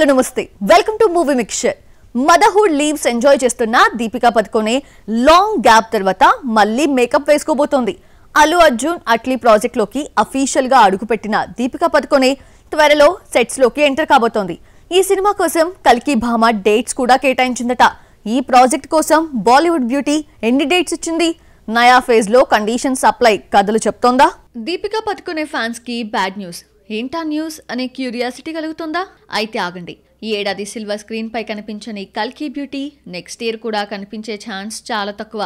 Hello నమస్తే welcome to movie mixture. Motherhood leaves enjoy చేస్తున్న Deepika Padukone long gap తర్వాత మళ్ళీ మేకప్ వేసుకోబోతోంది. అల్లు అర్జున్ అట్లీ ప్రాజెక్ట్ లోకి అఫీషియల్ గా అడుగుపెట్టిన దీపికా పదుకొనే త్వరలో సెట్స్ లోకి ఎంటర్ కాబోతోంది. ఈ సినిమా కోసం కల్కి భామ డేట్స్ కూడా కేటాయించిందట. ఈ ప్రాజెక్ట్ కోసం బాలీవుడ్ బ్యూటీ ఎన్ని డేట్స్ ఇచ్చింది? నయా ఫేజ్ లో కండిషన్స్ అప్లై కథలు చెప్తోందా? దీపికా పదుకొనే ఫ్యాన్స్ కి బ్యాడ్ న్యూస్. ఏంటా న్యూస్ అనే క్యూరియాసిటీ కలుగుతుందా? అయితే ఆగండి. ఈ ఏడాది సిల్వర్ స్క్రీన్ పై కనిపించని కల్కి బ్యూటీ నెక్స్ట్ ఇయర్ కూడా కనిపించే ఛాన్స్ చాలా తక్కువ.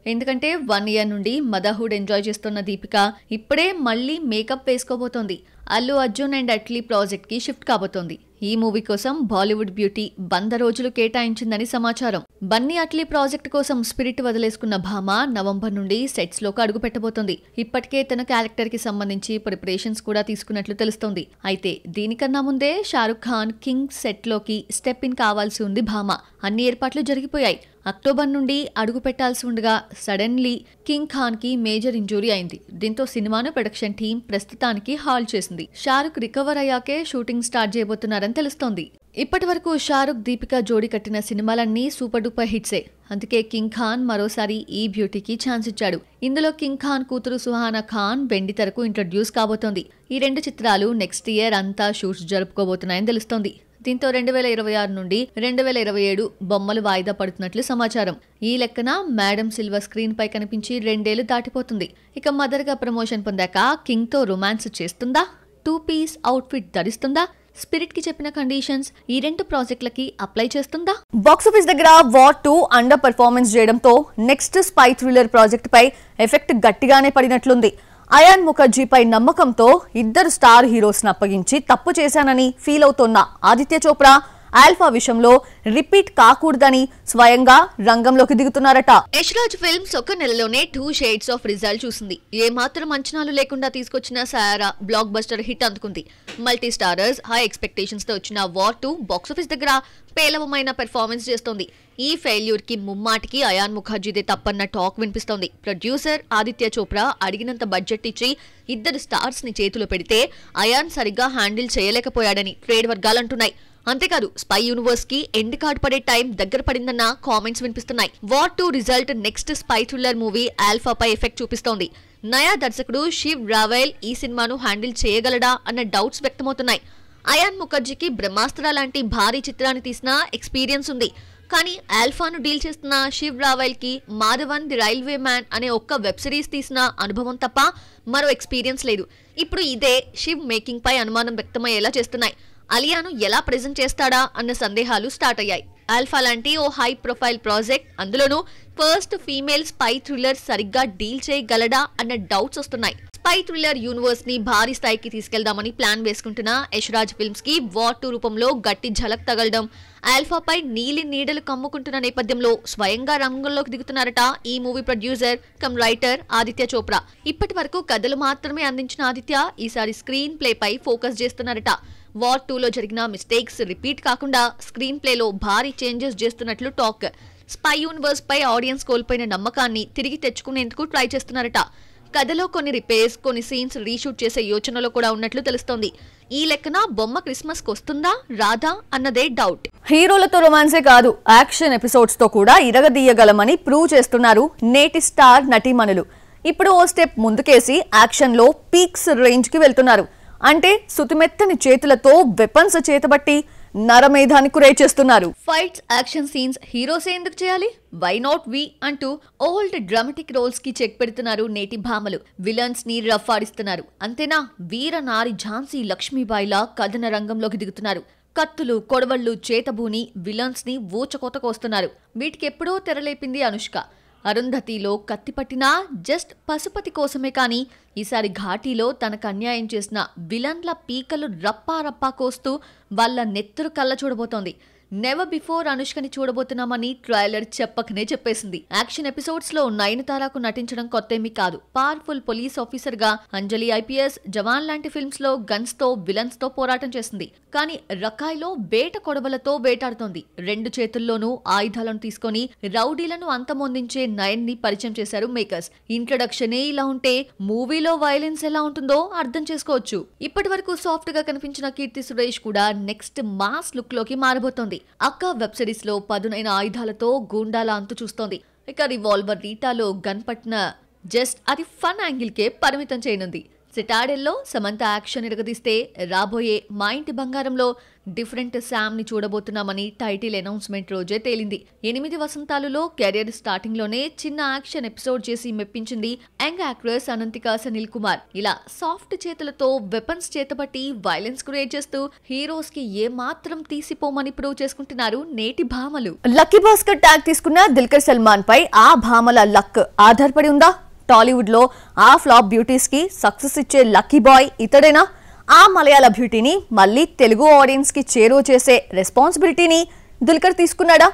ఎందుకంటే 1 year నుండి మదర్హుడ్ ఎంజాయ్ చేస్తున్న దీపిక ఇప్పుడే మళ్ళీ మేకప్ వేసుకోబోతోంది. అల్లు అర్జున్ అండ్ అట్లీ ప్రాజెక్ట్ కి షిఫ్ట్ కాబోతోంది. ఈ మూవీ కోసం బాలీవుడ్ బ్యూటీ 100 రోజులు కేటాయించిందని సమాచారం. బన్నీ అట్లీ ప్రాజెక్ట్ కోసం స్పిరిట్ వదిలేసుకున్న భామ నవంబర్ నుండి సెట్స్ లోకి అడుగు పెట్టబోతోంది. ఇప్పటికే తన క్యారెక్టర్ కి సంబంధించి ప్రిపరేషన్స్ కూడా తీసుకున్నట్లు తెలుస్తోంది. అయితే దీనికన్నా ముందే షారుఖ్ ఖాన్ కింగ్ సెట్ లోకి స్టెప్ ఇన్ కావాల్సి ఉంది భామ. అన్ని ఏర్పాట్లు జరిగిపోయాయి. అక్టోబర్ నుండి అడుగు పెట్టాల్సి ఉండగా సడన్లీ కింగ్ ఖాన్ కి మేజర్ ఇంజురీ అయింది. దీంతో సినిమాను ప్రొడక్షన్ టీం ప్రస్తుతానికి హాల్ చేసింది. షారుఖ్ రికవర్ అయ్యాకే షూటింగ్ స్టార్ట్ చేయబోతున్నారని తెలుస్తోంది. ఇప్పటి వరకు షారుఖ్ దీపికా జోడీ కట్టిన సినిమాలన్నీ సూపర్ డూపర్ హిట్సే. అందుకే కింగ్ ఖాన్ మరోసారి ఈ బ్యూటీకి ఛాన్స్ ఇచ్చాడు. ఇందులో కింగ్ ఖాన్ కూతురు సుహానా ఖాన్ వెండితెరకు ఇంట్రడ్యూస్ కాబోతోంది. ఈ 2 చిత్రాలు నెక్స్ట్ ఇయర్ అంతా షూట్స్ జరుపుకోబోతున్నాయని తెలుస్తోంది. దీంతో 2026 నుండి 2027 బొమ్మలు వాయిదా పడుతున్నట్లు సమాచారం. ఈ లెక్కన మేడం సిల్వర్ స్క్రీన్ పై కనిపించి 2 ఏళ్లు దాటిపోతుంది. ఇక మదర్ గా ప్రమోషన్ పొందాక కింగ్ తో రొమాన్స్ చేస్తుందా? 2 piece అవుట్ఫిట్ ధరిస్తుందా? స్పిరిట్ కి చెప్పిన కండిషన్స్ ఈ 2 ప్రాజెక్టులకి అప్లై చేస్తుందా? బాక్సాఫీస్ దగ్గర వార్ 2 అండర్ పర్ఫార్మెన్స్ చేయడంతో నెక్స్ట్ స్పై థ్రిల్లర్ ప్రాజెక్ట్ పై ఎఫెక్ట్ గట్టిగానే పడినట్లుంది. అయాన్ ముఖర్జీపై నమ్మకంతో 2 స్టార్ హీరోస్ని అప్పగించి తప్పు చేశానని ఫీల్ అవుతోన్న ఆదిత్య చోప్రా ఆల్ఫా విషయంలో రిపీట్ కాకూడదని స్వయంగా రంగంలోకి దిగుతున్నారట. యశ్రాజ్ ఫిల్మ్స్ ఒక నెలలోనే 2 shades ఆఫ్ రిజల్ట్ చూసింది. ఏ మాత్రం అంచనాలు లేకుండా తీసుకొచ్చిన సయారా బ్లాక్ బస్టర్ హిట్ అందుకుంది. మల్టీ స్టారర్స్ హై ఎక్స్పెక్టేషన్స్ తో వచ్చిన వార్ 2 బాక్సాఫీస్ దగ్గర పేలవమైన పెర్ఫార్మెన్స్ చేస్తోంది. ఈ ఫెయిల్యూర్ కి ముమ్మాటికి అయాన్ ముఖర్జీదే తప్పన్న టాక్ వినిపిస్తోంది. ప్రొడ్యూసర్ ఆదిత్య చోప్రా అడిగినంత బడ్జెట్ ఇచ్చి 2 స్టార్స్ ని చేతిలో పెడితే అయాన్ సరిగ్గా హ్యాండిల్ చేయలేకపోయాడని ట్రేడ్ వర్గాలంటున్నాయి. అంతేకాదు స్పై యూనివర్స్ కి ఎండ్ కార్డ్ పడే టైం దగ్గర పడిందన్న కామెంట్స్ వినిపిస్తున్నాయి. War 2 result next spy thriller movie Alpha పై ఎఫెక్ట్ చూపిస్తోంది. నయా దర్శకుడు శివ్ రావెల్ ఈ సినిమాను హ్యాండిల్ చేయగలడా అన్న డౌట్స్ వ్యక్తమవుతున్నాయి. అయాన్ ముఖర్జీకి బ్రహ్మాస్త్ర లాంటి భారీ చిత్రాన్ని తీసిన ఎక్స్పీరియన్స్ ఉంది. కానీ ఆల్ఫాను డీల్ చేస్తున్న శివ్ రావెల్ కి మాధవన్ ది రైల్వే మ్యాన్ అనే ఒక్క వెబ్ సిరీస్ తీసిన అనుభవం తప్ప మరో ఎక్స్పీరియన్స్ లేదు. ఇప్పుడు ఇదే శివ్ మేకింగ్ పై అనుమానం వ్యక్తమయ్యేలా చేస్తున్నాయి. అలియాను ఎలా ప్రెజెంట్ చేస్తాడా అన్న సందేహాలు స్టార్ట్ అయ్యాయి. ఆల్ఫా లాంటి ఓ హై ప్రొఫైల్ ప్రాజెక్ట్, అందులోనూ ఫస్ట్ ఫీమేల్ స్పై థ్రిల్లర్ సరిగ్గా డీల్ చేయగలడా అన్న డౌట్స్ వస్తున్నాయి. స్పై థ్రిల్లర్ యూనివర్స్ ని భారీ స్థాయికి తీసుకెళ్దామని ప్లాన్ వేసుకుంటున్న యశ్రాజ్ ఫిల్మ్స్ కి వార్ 2 రూపంలో గట్టి ఝలక్ తగలడం, ఆల్ఫాపై నీలి నీడలు కమ్ముకుంటున్న నేపథ్యంలో స్వయంగా రంగంలోకి దిగుతున్నారట ఈ movie producer cum writer Aditya Chopra. ఇప్పటి వరకు కథలు మాత్రమే అందించిన ఆదిత్య ఈసారి స్క్రీన్ ప్లే పై ఫోకస్ చేస్తున్నారట. వార్ 2లో జరిగిన మిస్టేక్స్ రిపీట్ కాకుండా స్క్రీన్ ప్లేలో భారీ చేంజెస్ చేస్తున్నట్లు టాక్. స్పై యూనివర్స్ పై ఆడియన్స్ కోల్పోయిన నమ్మకాన్ని తిరిగి తెచ్చుకునేందుకు ట్రై చేస్తున్నారట. కథలో కొన్ని రిపేర్స్, కొన్ని సీన్స్ రీషూట్ చేసే యోచనలో కూడా ఉన్నట్లు తెలుస్తోంది. ఈ లెక్కన బొమ్మ క్రిస్మస్ కు వస్తుందా రాదా అన్నదే డౌట్. హీరోలతో రొమాన్సే కాదు, యాక్షన్ ఎపిసోడ్స్ తో కూడా ఇరగదీయగలమని ప్రూవ్ చేస్తున్నారు నేటి స్టార్ నటీమణులు. ఇప్పుడు ఓ స్టెప్ ముందుకేసి యాక్షన్ లో పీక్స్ రేంజ్ కి వెళ్తున్నారు. అంటే సుతిమెత్తని చేతులతో వెపన్స్ చేతబట్టి నరమేధాన్ని కురేచేస్తున్నారు. ఫైట్స్, యాక్షన్ సీన్స్ హీరోసే ఎందుకు చేయాలి? వై నాట్ వి అంటూ ఓల్డ్ డ్రామాటిక్ రోల్స్ కి చెక్ పెడుతున్నారు నేటి భామలు. విలన్స్ ని రఫ్ ఆడిస్తున్నారు. అంతేనా, వీర నారి ఝాన్సీ లక్ష్మీబాయిలా కథన రంగంలోకి దిగుతున్నారు. కత్తులు, కొడవళ్లు చేతబూని విలన్స్ ని ఊచకోతకు వస్తున్నారు. వీటికెప్పుడో తెరలేపింది అనుష్క. అరుంధతిలో కత్తిపట్టినా జస్ట్ పశుపతి కోసమే. కానీ ఈసారి ఘాటీలో తనకు అన్యాయం చేసిన విలన్ల పీకలు రప్పా రప్పా కోస్తూ వాళ్ళ నెత్తురు కళ్ళ చూడబోతోంది. నెవర్ బిఫోర్ అనుష్కని చూడబోతున్నామని ట్రైలర్ చెప్పకనే చెప్పేసింది. యాక్షన్ ఎపిసోడ్స్ లో నయనతారకు నటించడం కొత్తేమీ కాదు. పవర్ఫుల్ పోలీస్ ఆఫీసర్ గా అంజలి ఐపీఎస్, జవాన్ లాంటి ఫిల్మ్స్ లో గన్స్ తో విలన్స్ తో పోరాటం చేసింది. కానీ రకాయిలో వేట కొడవలతో వేటాడుతోంది. 2 చేతుల్లోనూ ఆయుధాలను తీసుకొని రౌడీలను అంతమొందించే నయన్ ని పరిచయం చేశారు మేకర్స్. ఇంట్రడక్షనే ఇలా ఉంటే మూవీలో వైలెన్స్ ఎలా ఉంటుందో అర్థం చేసుకోవచ్చు. ఇప్పటి వరకు సాఫ్ట్ గా కనిపించిన కీర్తి సురేష్ కూడా నెక్స్ట్ మాస్ లుక్ లోకి మారబోతోంది. అక్క వెబ్ సిరీస్ లో పదునైన ఆయుధాలతో గూండాల అంతు చూస్తోంది. ఇక రివాల్వర్ రీటాలో గన్ పట్టిన జస్ట్ అది ఫన్ యాంగిల్ కే పరిమితం చేయనుంది. సిటాడెల్లో సమంత యాక్షన్ ఇరగదీస్తే రాబోయే మా ఇంటి బంగారంలో డిఫరెంట్ శామ్ ని చూడబోతున్నామని టైటిల్ అనౌన్స్మెంట్ రోజే తేలింది. 8 వసంతాలలో కెరియర్ స్టార్టింగ్ లోనే చిన్న యాక్షన్ ఎపిసోడ్ చేసి మెప్పించింది యంగ్ యాక్ట్రెస్ అనంతిక సనిల్ కుమార్. ఇలా సాఫ్ట్ చేతులతో వెపన్స్ చేతబట్టి వైలెన్స్ క్రియేట్ చేస్తూ హీరోస్ కి ఏ మాత్రం తీసిపోమని ప్రూవ్ చేసుకుంటున్నారు నేటి భామలు. లక్కీ భాస్కర్ ట్యాగ్ తీసుకున్న దుల్కర్ సల్మాన్ పై ఆ భామల లక్ ఆధారపడి ఉందా? టాలీవుడ్ లో ఆ ఫ్లాప్ బ్యూటీస్ కి సక్సెస్ ఇచ్చే లక్కీ బాయ్ ఇతడేనా? ఆ మలయాళ బ్యూటీని మళ్ళీ తెలుగు ఆడియన్స్ కి చేరువ చేసే రెస్పాన్సిబిలిటీని దుల్కర్ తీసుకున్నాడా?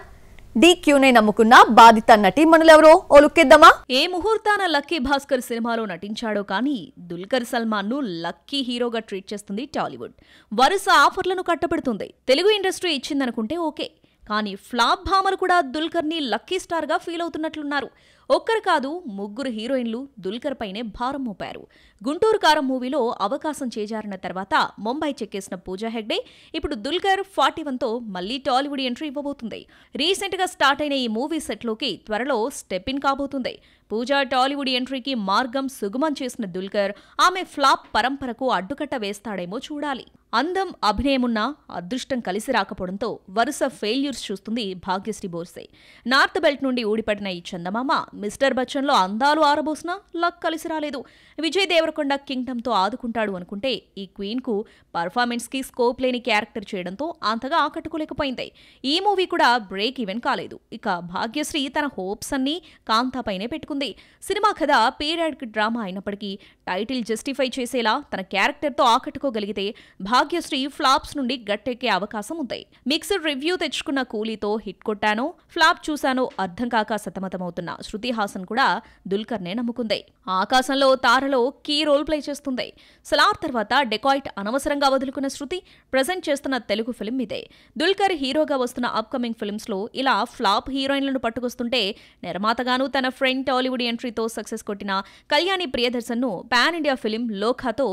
డీక్యూనే నమ్ముకున్న బాధిత నటీమణులెవరో ఓ లుక్కేద్దామా? ఏ ముహూర్తాన లక్కీ భాస్కర్ సినిమాలో నటించాడో కానీ దుల్కర్ సల్మాన్ ను లక్కీ హీరోగా ట్రీట్ చేస్తుంది టాలీవుడ్. వరుస ఆఫర్లను కట్టబెడుతుంది. తెలుగు ఇండస్ట్రీ ఇచ్చిందనుకుంటే ఓకే, కానీ ఫ్లాప్ భామలు కూడా దుల్కర్ ని లక్కీ స్టార్ గా ఫీల్ అవుతున్నట్లున్నారు. ఒక్కరు కాదు, 3 హీరోయిన్లు దుల్కర్ పైనే భారం మోపారు. గుంటూరు కారం మూవీలో అవకాశం చేజారిన తర్వాత ముంబై చెక్కేసిన పూజా హెగ్డే ఇప్పుడు దుల్కర్ 41తో మళ్లీ టాలీవుడ్ ఎంట్రీ ఇవ్వబోతుంది. రీసెంట్ గా స్టార్ట్ అయిన ఈ మూవీ సెట్ లోకి త్వరలో స్టెప్ ఇన్ కాబోతుంది. పూజా టాలీవుడ్ ఎంట్రీకి మార్గం సుగమం చేసిన దుల్కర్ ఆమె ఫ్లాప్ పరంపరకు అడ్డుకట్ట వేస్తాడేమో చూడాలి. అందం, అభినయమున్నా అదృష్టం కలిసి రాకపోవడంతో వరుస ఫెయిల్యూర్స్ చూస్తుంది భాగ్యశ్రీ బోర్సే. నార్త్ బెల్ట్ నుండి ఊడిపడిన ఈ చందమామ మిస్టర్ బచ్చన్ లో అందాలు ఆరబోసినా లక్ కలిసి రాలేదు. విజయ్ దేవరకొండ కింగ్డమ్ తో ఆదుకుంటాడు అనుకుంటే ఈ క్వీన్ కు పర్ఫార్మెన్స్ కి స్కోప్ లేని క్యారెక్టర్ చేయడంతో అంతగా ఆకట్టుకోలేకపోయింది. ఈ మూవీ కూడా బ్రేక్ ఈవెన్ కాలేదు. ఇక భాగ్యశ్రీ తన హోప్స్ అన్ని కాంతాపైనే పెట్టుకుంది. సినిమా కథ పీరియడ్ డ్రామా అయినప్పటికీ టైటిల్ జస్టిఫై చేసేలా తన క్యారెక్టర్ తో ఆకట్టుకోగలిగితే భాగ్యశ్రీ ఫ్లాప్స్ నుండి గట్టెక్కే అవకాశం ఉంది. మిక్స్డ్ రివ్యూ తెచ్చుకున్న కూలీతో హిట్ కొట్టానో ఫ్లాప్ చూశానో అర్థం కాక సతమతమవుతున్న శృతి హాసన్ కూడా దుల్కర్నే నమ్ముకుంది. ఆకాశంలో తారలో కీ రోల్ ప్లే చేస్తుంది. సలార్ తర్వాత డెకాయిట్ అనవసరంగా వదులుకున్న శృతి ప్రెజెంట్ చేస్తున్న తెలుగు ఫిల్మ్ ఇదే. దుల్కర్ హీరోగా వస్తున్న అప్కమింగ్ ఫిల్మ్స్ లో ఇలా ఫ్లాప్ హీరోయిన్లను పట్టుకొస్తుంటే నిర్మాతగాను తన ఫ్రెండ్ టాలీవుడ్ ఎంట్రీతో సక్సెస్ కొట్టిన కళ్యాణి ప్రియదర్శన్ ను పాన్ ఇండియా ఫిల్మ్ లోఖాతో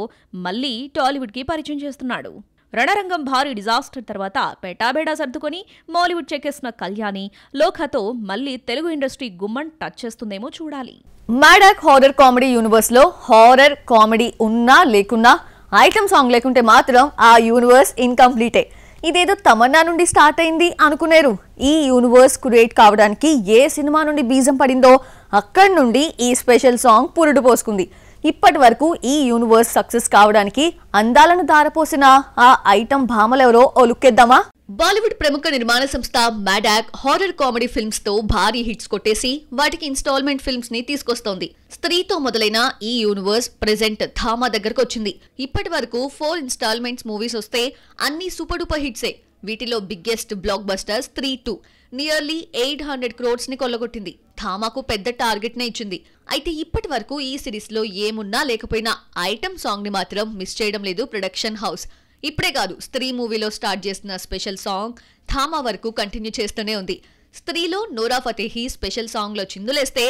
మళ్లీ టాలీవుడ్ కి పరిచయం చేస్తున్నాడు. రణరంగం భారీ డిజాస్టర్ తర్వాత పెటాబేడా సర్దుకొని మాలీవుడ్ చెక్కేసిన కళ్యాణి లోఖాతో మళ్లీ తెలుగు ఇండస్ట్రీ గుమ్మం టచ్ చేస్తుందేమో చూడాలి. మ్యాడాక్ హారర్ కామెడీ యూనివర్స్ లో హారర్ కామెడీ ఉన్నా లేకున్నా ఐటమ్ సాంగ్ లేకుంటే మాత్రం ఆ యూనివర్స్ ఇన్కంప్లీటే. ఇదేదో తమన్నా నుండి స్టార్ట్ అయింది అనుకునేరు. ఈ యూనివర్స్ క్రియేట్ కావడానికి ఏ సినిమా నుండి బీజం పడిందో అక్కడి నుండి ఈ స్పెషల్ సాంగ్ పురుడు పోసుకుంది. ఇప్పటి వరకు ఈ యూనివర్స్ సక్సెస్ కావడానికి అందాలను దారపోసిన ఆ ఐటమ్ భామలెవరో ఓ లుక్కేద్దామా? బాలీవుడ్ ప్రముఖ నిర్మాణ సంస్థ మ్యాడాక్ హారర్ కామెడీ ఫిల్మ్స్ తో భారీ హిట్స్ కొట్టేసి వాటికి ఇన్స్టాల్మెంట్ ఫిల్మ్స్ ని తీసుకొస్తోంది. స్త్రీతో మొదలైన ఈ యూనివర్స్ ప్రెజెంట్ ధామా దగ్గరకు వచ్చింది. ఇప్పటి వరకు 4 ఇన్స్టాల్మెంట్స్ మూవీస్ వస్తే అన్ని సూపర్ డూపర్ హిట్సే. వీటిలో బిగ్గెస్ట్ బ్లాక్ బస్టర్ స్త్రీ 2 నియర్లీ 800 crores ని కొల్లగొట్టింది. ధామాకు పెద్ద టార్గెట్ నే ఇచ్చింది. అయితే ఇప్పటి వరకు ఈ సిరీస్ లో ఏమున్నా లేకపోయినా ఐటమ్ సాంగ్ ని మాత్రం మిస్ చేయడం లేదు ప్రొడక్షన్ హౌస్. ఇప్పుడే కాదు, స్త్రీ మూవీలో స్టార్ట్ చేసిన స్పెషల్ సాంగ్ ధామా వరకు కంటిన్యూ చేస్తూనే ఉంది. స్త్రీలో నోరా ఫతేహి స్పెషల్ సాంగ్ లో చిందులేస్తే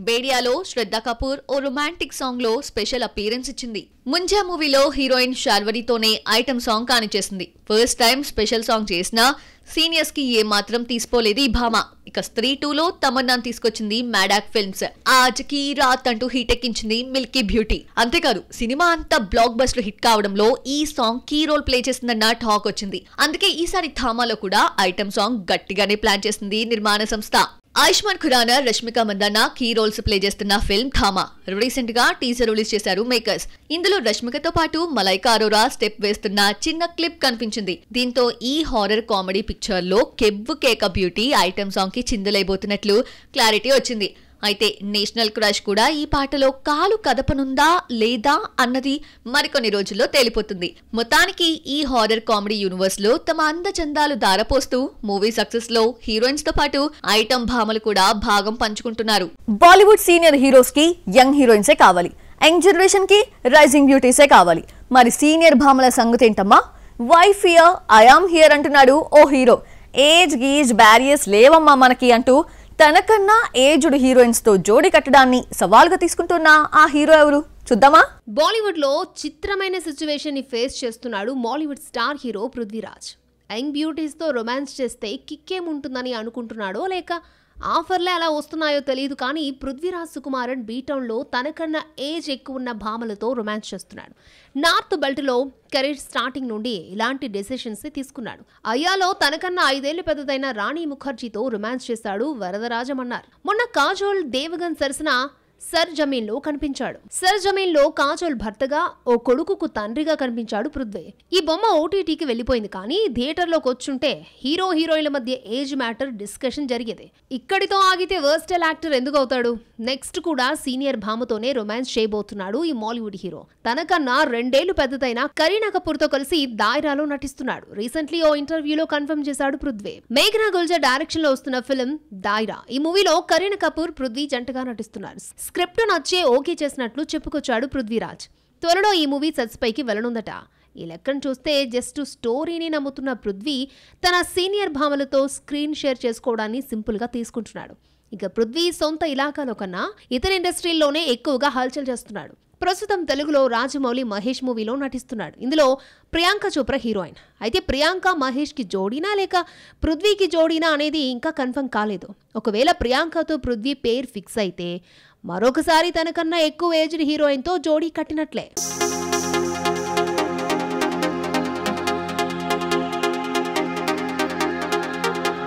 బేడియాలో శ్రద్ధా కపూర్ ఓ రొమాంటిక్ సాంగ్ లో స్పెషల్ అపీరెన్స్ ఇచ్చింది. ముంజా మూవీలో హీరోయిన్ శార్వరితోనే ఐటమ్ సాంగ్ కానిచేసింది. ఫస్ట్ టైం స్పెషల్ సాంగ్ చేసినా సీనియర్స్ కి ఏ మాత్రం తీసుకోలేదు ఈ భామ. ఇక స్త్రీ 2లో తమన్నాను తీసుకొచ్చింది మ్యాడాక్ ఫిల్మ్స్. ఆజ్కి రాత్ అంటూ హీట్ ఎక్కించింది మిల్కీ బ్యూటీ. అంతేకాదు, సినిమా అంతా బ్లాక్ బస్టర్ హిట్ కావడంలో ఈ సాంగ్ కీ రోల్ ప్లే చేసిందన్న టాక్ వచ్చింది. అందుకే ఈసారి ధామాలో కూడా ఐటమ్ సాంగ్ గట్టిగానే ప్లాన్ చేసింది నిర్మాణ సంస్థ. Ayushmann Khurrana, Rashmika Mandanna key roles play చేస్తున్న ఫిల్మ్ ధామా రీసెంట్ గా టీజర్ రిలీజ్ చేశారు మేకర్స్. ఇందులో రష్మికతో పాటు మలైకా అరోరా స్టెప్ వేస్తున్న చిన్న క్లిప్ కనిపించింది. దీంతో ఈ హారర్ కామెడీ పిక్చర్ లో కెవ్వు కేక బ్యూటీ ఐటమ్ సాంగ్ కి చిందులైపోతున్నట్లు క్లారిటీ వచ్చింది. అయితే నేషనల్ క్రష్ కూడా ఈ పాటలో కాలు కదపనుందా లేదా అన్నది మరికొన్ని రోజుల్లో తేలిపోతుంది. మొత్తానికి ఈ హారర్ కామెడీ యూనివర్స్ లో తమ అందచందాలు దారపోస్తూ మూవీ సక్సెస్ లో హీరోయిన్స్ తో పాటు ఐటమ్ భామలు కూడా భాగం పంచుకుంటున్నారు. బాలీవుడ్ సీనియర్ హీరోస్ కి యంగ్ హీరోయిన్సే కావాలి, యంగ్ జనరేషన్ కి రైజింగ్ బ్యూటీసే కావాలి. మరి సీనియర్ భామల సంగతి ఏంటమ్మా? Why fear, I am here అంటున్నాడు ఓ హీరో. ఏజ్ గీజ్ బ్యారియర్స్ లేవమ్మా మనకి అంటూ తనకన్నా ఏజ్డ్ హీరోయిన్స్ తో జోడి కట్టడాన్ని సవాల్గా తీసుకుంటున్న ఆ హీరో ఎవరు చూద్దామా? బాలీవుడ్ లో చిత్రమైన సిచ్యువేషన్ ని ఫేస్ చేస్తున్నాడు Mollywood star hero Prithviraj. Young beauties తో రొమాన్స్ చేస్తే కిక్కేముంటుందని అనుకుంటున్నాడో లేక ఆఫర్లే అలా వస్తున్నాయో తెలియదు, కానీ పృథ్వీరాజ్ సుకుమారన్ బీటౌన్ లో తనకన్నా ఏజ్ ఎక్కువ ఉన్న భామలతో రొమాన్స్ చేస్తున్నాడు. నార్త్ బెల్ట్ లో కెరీర్ స్టార్టింగ్ నుండి ఇలాంటి డెసిషన్స్ తీసుకున్నాడు. అయ్యాలో తనకన్నా 5 ఏళ్లు పెద్దదైన రాణి ముఖర్జీతో రొమాన్స్ చేశాడు వరదరాజమన్నారు. మొన్న కాజోల్ దేవగన్ సరసన సర్ జమీన్ లో కనిపించాడు. సర్ జమీన్ లో కాజోల్ భర్తగా, ఓ కొడుకుకు తండ్రిగా కనిపించాడు పృథ్వీ. ఈ బొమ్మ ఓటీటీకి వెళ్లిపోయింది, కానీ థియేటర్లోకి వచ్చుంటే హీరో హీరోయిన్ల మధ్య ఏజ్ మ్యాటర్ డిస్కషన్ జరిగేది. ఇక్కడితో ఆగితే వర్స్టైల్ యాక్టర్ ఎందుకు అవుతాడు? నెక్స్ట్ కూడా సీనియర్ భామతోనే రొమాన్స్ చేయబోతున్నాడు ఈ మాలీవుడ్ హీరో. తనకన్నా 2 ఏళ్లు పెద్దదైన కరీనా కపూర్ తో కలిసి దాయిరాలో నటిస్తున్నాడు. రీసెంట్లీ ఓ ఇంటర్వ్యూలో కన్ఫర్మ్ చేశాడు పృథ్వీ. మేఘనా గుల్జర్ డైరెక్షన్ లో వస్తున్న ఫిల్మ్ దాయిరా. ఈ మూవీలో కరీనా కపూర్, పృథ్వీ జంటగా నటిస్తున్నారు. స్క్రిప్ట్ నచ్చే ఓకే చేసినట్లు చెప్పుకొచ్చాడు పృథ్వీరాజ్. త్వరలో ఈ మూవీ సెట్స్ పైకి వెళ్లనుందట. ఈ లెక్కను చూస్తే జస్ట్ స్టోరీని నమ్ముతున్న పృథ్వీ తన సీనియర్ భామలతో స్క్రీన్ షేర్ చేసుకోవడాన్ని సింపుల్ గా తీసుకుంటున్నాడు. ఇక పృథ్వీ సొంత ఇలాకాలో కన్నా ఇతర ఇండస్ట్రీల్లోనే ఎక్కువగా హల్చల్ చేస్తున్నాడు. ప్రస్తుతం తెలుగులో రాజమౌళి మహేష్ మూవీలో నటిస్తున్నాడు. ఇందులో ప్రియాంక చోప్రా హీరోయిన్. అయితే ప్రియాంక మహేష్ కి జోడీనా లేక పృథ్వీకి జోడీనా అనేది ఇంకా కన్ఫర్మ్ కాలేదు. ఒకవేళ ప్రియాంకతో పృథ్వీ పేర్ ఫిక్స్ అయితే మరొకసారి తనకన్నా ఎక్కువ ఏజ్డ్ హీరోయిన్ తో జోడీ కట్టినట్లే.